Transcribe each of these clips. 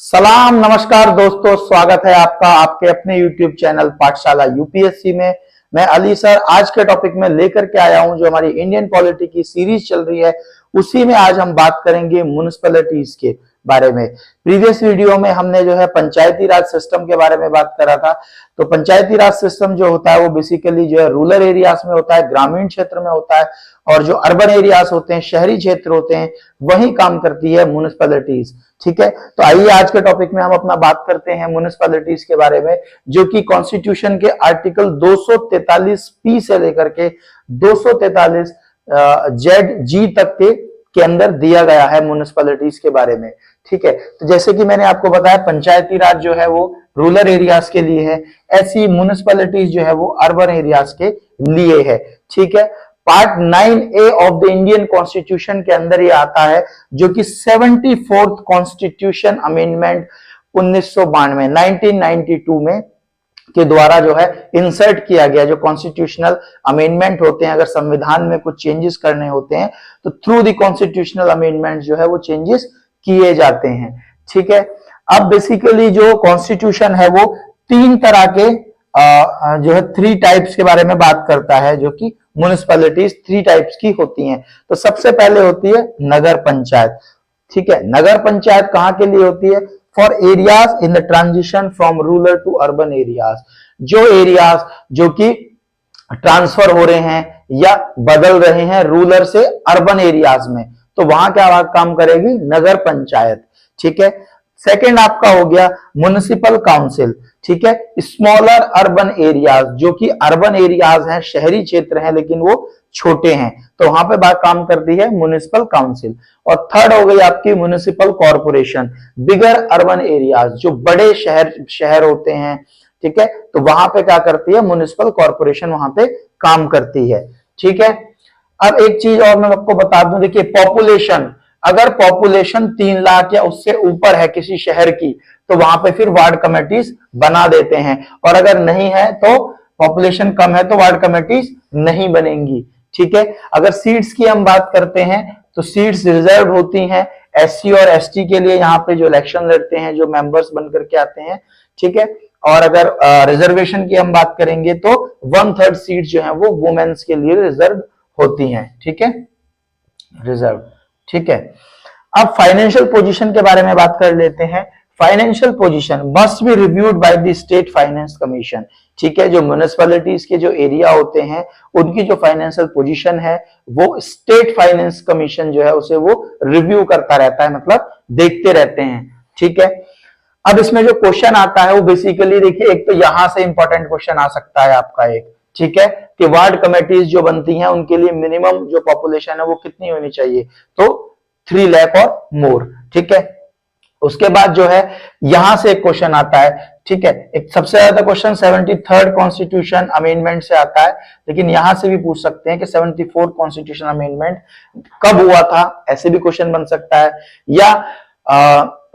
सलाम नमस्कार दोस्तों, स्वागत है आपका आपके अपने YouTube चैनल पाठशाला यूपीएससी में। मैं अली सर आज के टॉपिक में लेकर के आया हूं जो हमारी इंडियन पॉलिटी की सीरीज चल रही है, उसी में आज हम बात करेंगे म्युनिसिपैलिटीज के बारे में। प्रीवियस वीडियो में हमने जो है पंचायती राज सिस्टम के बारे में बात करा था। तो पंचायती राज सिस्टम जो होता है वो बेसिकली जो है रूरल एरियाज में होता है, ग्रामीण क्षेत्र में होता है, और जो अर्बन एरियाज होते हैं, शहरी क्षेत्र होते हैं, वही काम करती है म्युनिसिपैलिटीज। ठीक है, तो आइए आज के टॉपिक में हम अपना बात करते हैं म्युनिसिपैलिटीज के बारे में, जो कि कॉन्स्टिट्यूशन के आर्टिकल 243 से लेकर के 243 जेड जी तक के अंदर दिया गया है म्युनिसिपैलिटीज के बारे में। ठीक है, तो जैसे कि मैंने आपको बताया पंचायती राज जो है वो रूरल एरियाज के लिए है, ऐसी म्युनिसिपैलिटीज जो है वो अर्बन एरियाज के लिए है। ठीक है, part 9A of the Indian constitution के अंदर ये आता है, जो कि 74th कॉन्स्टिट्यूशन अमेंडमेंट 1992 में के द्वारा जो है इंसर्ट किया गया। जो कॉन्स्टिट्यूशनल अमेंडमेंट होते हैं, अगर संविधान में कुछ चेंजेस करने होते हैं तो थ्रू द कॉन्स्टिट्यूशनल अमेंडमेंट जो है वो चेंजेस किए जाते हैं। ठीक है, अब बेसिकली जो कॉन्स्टिट्यूशन है वो तीन तरह के जो है 3 टाइप्स के बारे में बात करता है, जो कि म्युनिसिपैलिटीज 3 टाइप्स की होती हैं। तो सबसे पहले होती है नगर पंचायत। ठीक है, नगर पंचायत कहां के लिए होती है? For areas in the transition from rural to urban areas. जो एरियाज जो कि ट्रांसफर हो रहे हैं या बदल रहे हैं रूरल से अर्बन एरियाज में, तो वहां क्या काम करेगी? नगर पंचायत। ठीक है, सेकंड आपका हो गया म्युनिसिपल काउंसिल। ठीक है, स्मॉलर अर्बन एरियाज, जो कि अर्बन एरियाज हैं, शहरी क्षेत्र हैं लेकिन वो छोटे हैं, तो वहां पे बात काम करती है म्युनिसिपल काउंसिल। और थर्ड हो गई आपकी म्युनिसिपल कॉर्पोरेशन, बिगर अर्बन एरियाज, जो बड़े शहर होते हैं। ठीक है, तो वहां पे क्या करती है? म्युनिसिपल कॉर्पोरेशन वहां पे काम करती है। ठीक है, अब एक चीज और मैं आपको बता दूं, देखिए पॉपुलेशन, अगर पॉपुलेशन 3 लाख या उससे ऊपर है किसी शहर की, तो वहां पे फिर वार्ड कमेटीज बना देते हैं, और अगर नहीं है तो पॉपुलेशन कम है तो वार्ड कमेटीज नहीं बनेंगी। ठीक है, अगर सीट्स की हम बात करते हैं तो सीट्स रिजर्व होती हैं एससी और एसटी के लिए, यहाँ पे जो इलेक्शन लड़ते हैं, जो मेंबर्स बन करके आते हैं। ठीक है, और अगर रिजर्वेशन की हम बात करेंगे तो 1/3 सीट जो है वो वुमेन्स के लिए रिजर्व होती हैं। ठीक है, रिजर्व। ठीक है, अब फाइनेंशियल पोजीशन के बारे में बात कर लेते हैं। Financial position must be reviewed by the state finance commission. ठीक है, जो म्युनिसिपैलिटीज के जो एरिया होते हैं उनकी जो फाइनेंशियल पोजीशन है वो स्टेट फाइनेंस कमीशन जो है उसे वो रिव्यू करता रहता है, मतलब देखते रहते हैं। ठीक है, अब इसमें जो क्वेश्चन आता है वो बेसिकली देखिए, एक तो यहां से इंपॉर्टेंट क्वेश्चन आ सकता है आपका एक, ठीक है, कि वार्ड कमेटीज जो बनती हैं उनके लिए मिनिमम जो पॉपुलेशन है वो कितनी होनी चाहिए? तो 3 लाख और मोर। ठीक है, उसके बाद जो है यहां से एक क्वेश्चन आता है। ठीक है, एक सबसे ज्यादा क्वेश्चन 73rd कॉन्स्टिट्यूशन अमेंडमेंट से आता है, लेकिन यहां से भी पूछ सकते हैं कि 74th कॉन्स्टिट्यूशन अमेंडमेंट कब हुआ था, ऐसे भी क्वेश्चन बन सकता है। या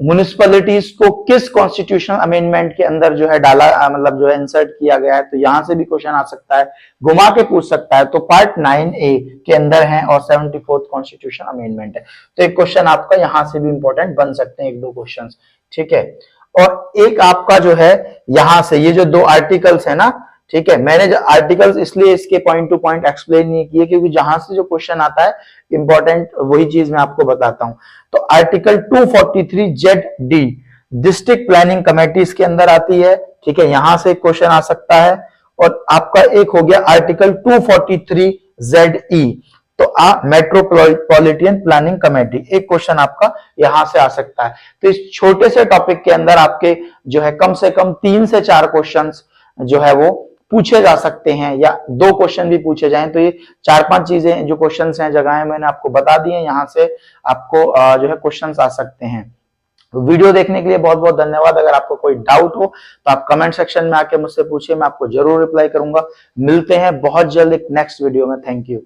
म्युनिसिपैलिटीज को किस कॉन्स्टिट्यूशनल अमेंडमेंट के अंदर जो है डाला, मतलब जो है इंसर्ट किया गया है, तो यहां से भी क्वेश्चन आ सकता है, घुमा के पूछ सकता है। तो पार्ट 9A के अंदर है और 74th कॉन्स्टिट्यूशन अमेंडमेंट है, तो एक क्वेश्चन आपका यहां से भी इंपॉर्टेंट बन सकते हैं, 1-2 क्वेश्चन। ठीक है, और एक आपका जो है यहां से ये जो 2 आर्टिकल्स है ना, ठीक है, मैंने जो आर्टिकल्स इसलिए इसके पॉइंट टू पॉइंट एक्सप्लेन नहीं किए, क्योंकि जहां से जो क्वेश्चन आता है इंपॉर्टेंट वही चीज मैं आपको बताता हूं। तो article 243 ZD district planning committees के अंदर आती है। ठीक है, यहां से क्वेश्चन आ सकता है। और आपका एक हो गया आर्टिकल 243 ZE, तो मेट्रोपॉलिटन प्लानिंग कमेटी, एक क्वेश्चन आपका यहां से आ सकता है। तो इस छोटे से टॉपिक के अंदर आपके जो है कम से कम 3 से 4 क्वेश्चन जो है वो पूछे जा सकते हैं, या 2 क्वेश्चन भी पूछे जाएं। तो ये 4-5 चीजें जो क्वेश्चंस हैं, जगहें मैंने आपको बता दी हैं, यहां से आपको जो है क्वेश्चंस आ सकते हैं। तो वीडियो देखने के लिए बहुत बहुत धन्यवाद। अगर आपको कोई डाउट हो तो आप कमेंट सेक्शन में आके मुझसे पूछिए, मैं आपको जरूर रिप्लाई करूंगा। मिलते हैं बहुत जल्द एक नेक्स्ट वीडियो में। Thank you.